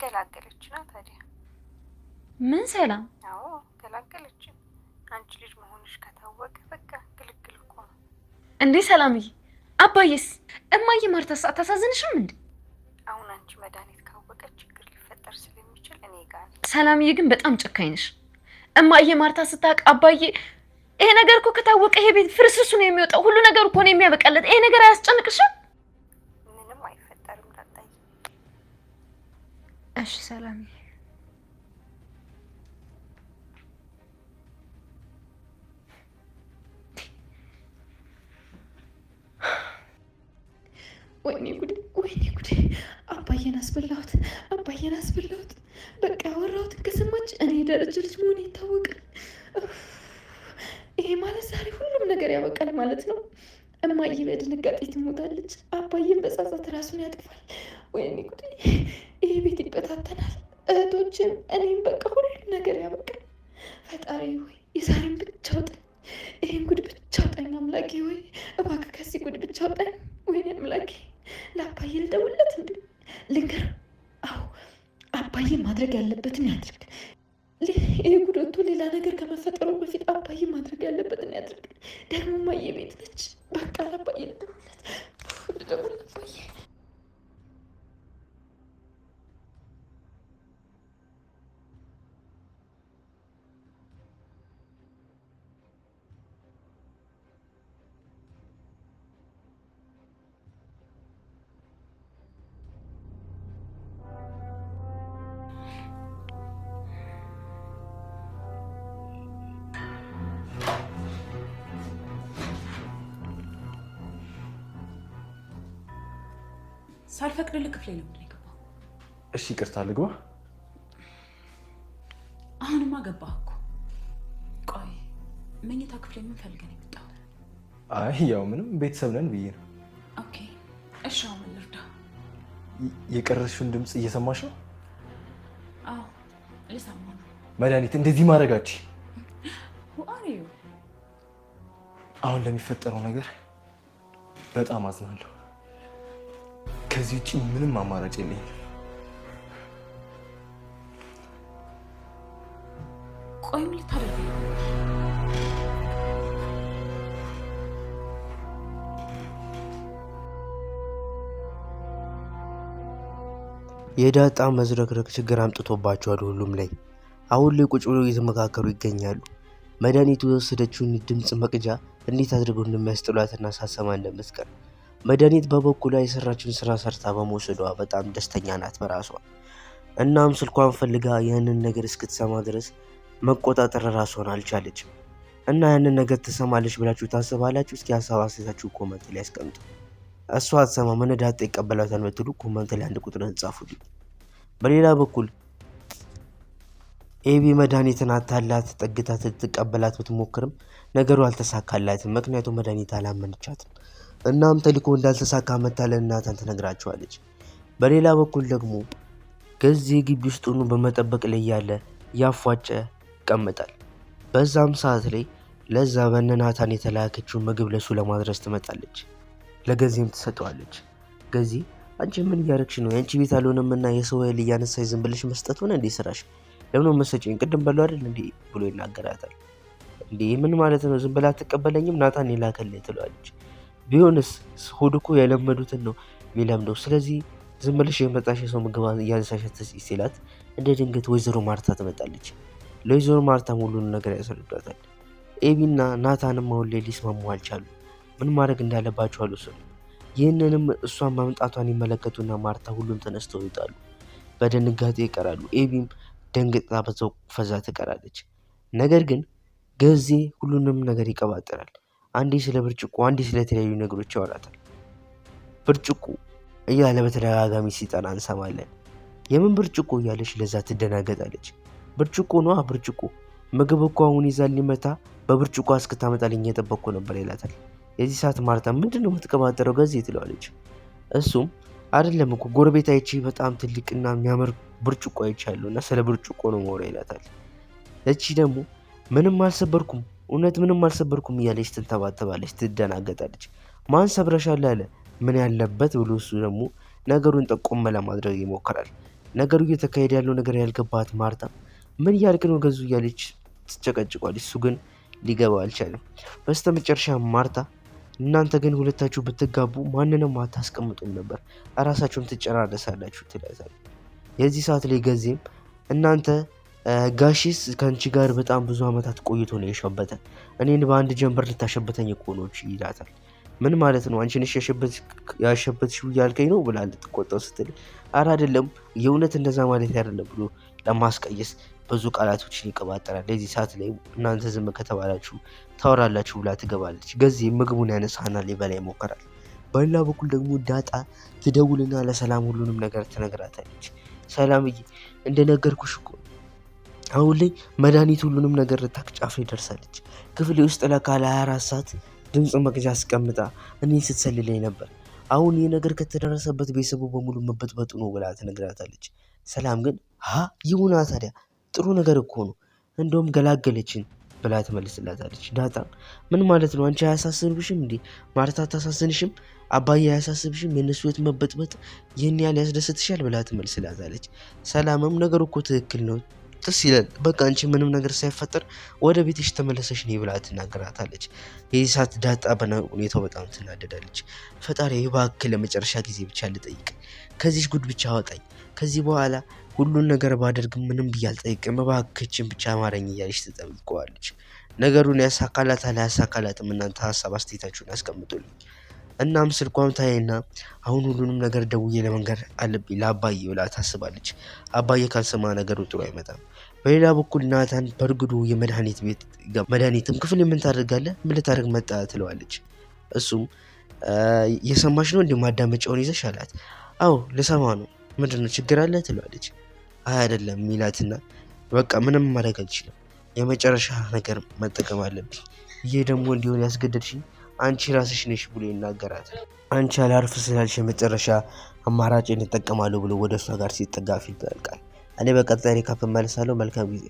ገላገለችና ታዲያ ምን ሰላም? አዎ ገላገለች። አንቺ ልጅ መሆንሽ ከታወቀ በቃ ግልግል እኮ ነው እንዴ። ሰላምዬ፣ አባዬስ? እማዬ ማርታስ አታሳዝንሽም እንዴ? አሁን አንቺ መድኃኒት ካወቀች ችግር ሊፈጠር ስለሚችል እኔ ጋር ሰላምዬ ግን በጣም ጨካኝ ነሽ። እማዬ ማርታ ስታውቅ አባዬ ይሄ ነገር እኮ ከታወቀ ይሄ ቤት ፍርስርሱ ነው የሚወጣው። ሁሉ ነገር እኮ ነው የሚያበቃለት። ይሄ ነገር አያስጨንቅሽም? ምንም አይፈጠርም ዳጣዬ። እሺ ሰላምዬ። ወይኔ ጉዴ፣ ወይኔ ጉዴ! አባዬን አስበላሁት፣ አባዬን አስበላሁት። በቃ ያወራሁትን ከሰማች እኔ ደረጀ ልጅ መሆኔ ይታወቃል። ይሄ ማለት ዛሬ ሁሉም ነገር ያበቃል ማለት ነው። እማዬ በድንጋጤ ትሞታለች፣ አባዬን በጸጸት ራሱን ያጠፋል። ወይኔ ጉዴ! ይሄ ቤት ይበታተናል፣ እህቶችም እኔም በቃ ሁሉም ነገር ያበቃል። ፈጣሪ ሆይ የዛሬን ብቻ አውጣኝ፣ ይሄን ጉድ ብቻ አውጣኝ። አምላኬ ሆይ እባክህ ከዚህ ጉድ ብቻ አውጣኝ። ወይኔ አምላኬ! ለአባዬ ልደውልለት እንዴ? ልንገር? አዎ አባዬ ማድረግ ያለበትን ያድርግ። ይህ ጉድ ወጥቶ ሌላ ነገር ከመፈጠሩ በፊት አባዬ ማድረግ ያለበትን ያድርግ። ደግሞ እማዬ ቤት ነች። በቃ ለአባዬ ልደውልለት አባዬ። ሳልፈቅድልህ ክፍሌ ነው ምንድን የገባው? እሺ ይቅርታ ልግባ? አሁንማ ገባህ እኮ። ቆይ መኝታ ክፍሌ ምን ፈልገህ ነው የመጣው? አይ ያው ምንም ቤተሰብ ነን ብዬ ነው። ኦኬ እሺ፣ አሁን ምን ልርዳ? የቀረሽውን ድምፅ እየሰማሽ ነው? አዎ ልሰማው ነው። መድኃኒት እንደዚህ ማድረጋች ዋሪዩ አሁን ለሚፈጠረው ነገር በጣም አዝናለሁ። ከዚህ ውጭ ምንም አማራጭ የለኝም። ቆይ ምን ልታደርግ ነው? የዳጣ መዝረክረክ ችግር አምጥቶባቸዋል ሁሉም ላይ። አሁን ላይ ቁጭ ብለው እየተመካከሩ ይገኛሉ። መድኃኒቱ የወሰደችውን ድምፅ መቅጃ እንዴት አድርገው እንደሚያስጥሏትና ሳሰማ እንደምትቀር። መድኃኒት በበኩሏ የሰራችውን ስራ ሰርታ በመውሰዷ በጣም ደስተኛ ናት በራሷ። እናም ስልኳን ፈልጋ ያንን ነገር እስክትሰማ ድረስ መቆጣጠር ራሷን አልቻለችም። እና ያንን ነገር ትሰማለች ብላችሁ ታስባላችሁ? እስኪ ሀሳብ አስተያየታችሁ ኮመንት ላይ አስቀምጡ። እሷ አትሰማም፣ ዳጣ ይቀበላታል የምትሉ ኮመንት ላይ አንድ ቁጥር ጻፉልኝ። በሌላ በኩል ኤቢ መድኃኒትን አታላት ጠግታ ትቀበላት ብትሞክርም ነገሩ አልተሳካላትም። ምክንያቱም መድኃኒት አላመነቻትም። እናም ተልእኮ እንዳልተሳካ መታ ለእናቷ ትነግራቸዋለች። በሌላ በኩል ደግሞ ገዚ ግቢ ውስጥ ሆኖ በመጠበቅ ላይ ያለ ያፏጨ ይቀመጣል። በዛም ሰዓት ላይ ለዛ በነናታን የተላከችውን ምግብ ለሱ ለማድረስ ትመጣለች። ለገዚም ትሰጠዋለች። ገዚ አንቺ ምን እያደረግሽ ነው? የአንቺ ቤት አልሆነምና የሰው ኃይል እያነሳሽ ዝም ብለሽ መስጠት ሆነ እንዴ ስራሽ? ለምን መሰጨኝ? ቅድም በለው አይደል እንዴ ብሎ ይናገራታል። እንዴ ምን ማለት ነው? ዝም ብላ አትቀበለኝም? ናታን የላከልኝ ትለዋለች። ቢሆንስ ሆድ እኮ የለመዱትን ነው የሚለምደው። ስለዚህ ዝም ብለሽ የመጣሽ የሰው ምግብ እያነሳሽ ሲላት እንደ ድንገት ወይዘሮ ማርታ ትመጣለች። ለወይዘሮ ማርታም ሁሉን ነገር ያስረዷታል። ኤቢና ናታንም አሁን ላይ ሊስማሙ አልቻሉ። ምን ማድረግ እንዳለባቸው አልወሰኑም። ይህንንም እሷን ማምጣቷን ይመለከቱና ማርታ ሁሉም ተነስተው ይወጣሉ። በድንጋጤ ይቀራሉ። ኤቢም ደንግጣ በዛው ፈዛ ትቀራለች። ነገር ግን ገዜ ሁሉንም ነገር ይቀባጥራል። አንዴ ስለ ብርጭቆ፣ አንዴ ስለተለያዩ ነገሮች ያወራታል። ብርጭቆ እያለ በተደጋጋሚ ሲጠራ እንሰማለን። የምን ብርጭቆ እያለች ለዛ ትደናገጣለች። ብርጭቆ ነዋ ብርጭቆ፣ ምግብ እኮ አሁን ይዛል ሊመታ በብርጭቆ እስክታመጣልኝ እየጠበቅኩ ነበር ይላታል። የዚህ ሰዓት ማርታ ምንድን ነው የምትቀባጠረው ገዜ ትለዋለች። እሱም አይደለም እኮ ጎረቤት አይቼ በጣም ትልቅና የሚያምር ብርጭቆ አይቻለሁ እና ስለ ብርጭቆ ነው ማውራ ይላታል። እቺ ደግሞ ምንም አልሰበርኩም፣ እውነት ምንም አልሰበርኩም እያለች ትንተባተባለች፣ ትደናገጣለች። ማን ሰብረሻል አለ። ምን ያለበት ብሎ እሱ ደግሞ ነገሩን ጠቆም ለማድረግ ይሞክራል። ነገሩ እየተካሄደ ያለው ነገር ያልገባት ማርታ ምን እያልክ ነው ገዙ እያለች ትጨቀጭቋለች። እሱ ግን ሊገባ አልቻለም። በስተመጨረሻ ማርታ እናንተ ግን ሁለታችሁ ብትጋቡ ማንንም አታስቀምጡም ነበር፣ እራሳችሁም ትጨራረሳላችሁ ትላታለች። የዚህ ሰዓት ላይ ገዜም እናንተ ጋሽስ ከአንቺ ጋር በጣም ብዙ ዓመታት ቆይቶ ነው የሸበተ፣ እኔን በአንድ ጀንበር ልታሸበተኝ እኮ ነው ይላታል። ምን ማለት ነው አንቺ ነሽ ያሸበትሽው እያልከኝ ነው ብላ ልትቆጣው ስትል ኧረ አይደለም የእውነት እንደዛ ማለት አይደለም ብሎ ለማስቀየስ ብዙ ቃላቶችን ይቀባጠራል። ለዚህ ሰዓት ላይ እናንተ ዝም ከተባላችሁ ታወራላችሁ ብላ ትገባለች። ገዜ ምግቡን ያነሳና ሊበላ ይሞክራል። በሌላ በኩል ደግሞ ዳጣ ትደውልና ለሰላም ሁሉንም ነገር ትነግራታለች። ሰላምዬ እንደነገርኩሽ እኮ አሁን ላይ መድኃኒት ሁሉንም ነገር ልታክ ጫፍ ላይ ደርሳለች። ክፍሌ ውስጥ ለካ ለ24 ሰዓት ድምፅ መቅጃ አስቀምጣ እኔን ስትሰልለኝ ነበር። አሁን ይህ ነገር ከተደረሰበት ቤተሰቡ በሙሉ መበጥበጡ ነው ብላ ትነግራታለች። ሰላም ግን ይሁና ታዲያ ጥሩ ነገር እኮ ነው እንደውም ገላገለችን ብላ ትመልስላታለች። ዳጣ ምን ማለት ነው አንቺ አያሳስብሽም እንዴ? ማርታ አታሳስንሽም? አባዬ አያሳስብሽም? የእነሱ ህይወት መበጥበጥ ይህን ያህል ያስደስትሻል? ብላ ትመልስላታለች። ሰላምም ነገሩ እኮ ትክክል ነው ደስ ይላል፣ በቃ አንቺ ምንም ነገር ሳይፈጠር ወደ ቤትሽ ተመለሰሽ ነይ ብላ ትናገራታለች። የዚህ ሰዓት ዳጣ ሁኔታው በጣም ትናደዳለች። ፈጣሪ እባክህ ለመጨረሻ ጊዜ ብቻ ልጠይቅ፣ ከዚህ ጉድ ብቻ አወጣኝ፣ ከዚህ በኋላ ሁሉን ነገር ባደርግም ምንም ብዬ አልጠይቅም፣ እባክህችን ብቻ አማረኝ እያለች ትጠይቀዋለች። ነገሩን ያሳካላታል አያሳካላትም? እናንተ ሀሳብ አስተያየታችሁን አስቀምጡልኝ። እናም ስልኳም ታይና አሁን ሁሉንም ነገር ደውዬ ለመንገር አለብኝ ለአባዬ ብላ ታስባለች። አባዬ ካልሰማ ነገሩ ጥሩ አይመጣም። በሌላ በኩል ናታን በእርግዱ የመድኃኒት ቤት መድኃኒትም ክፍል ምን ታደርጋለህ? ምን ልታደርግ መጣ? ትለዋለች። እሱም የሰማሽ ነው እንደ ማዳመጫውን ይዘሽ አላት። አዎ ልሰማ ነው፣ ምንድነው ችግር አለ? ትለዋለች። አይደለም ሚላትና በቃ ምንም ማድረግ አልችልም፣ የመጨረሻ ነገር መጠቀም አለብኝ፣ ይሄ ደግሞ እንዲሆን ያስገደድሽኝ አንቺ ራስሽ ነሽ ብሎ ይናገራታል። አንቺ አላርፍ ስላልሽ የመጨረሻ አማራጭ እንጠቀማለሁ ብሎ ወደ እሷ ጋር ሲጠጋ ፊልም ያልቃል። እኔ በቀጣይ ሪካፕ እመልሳለሁ። መልካም ጊዜ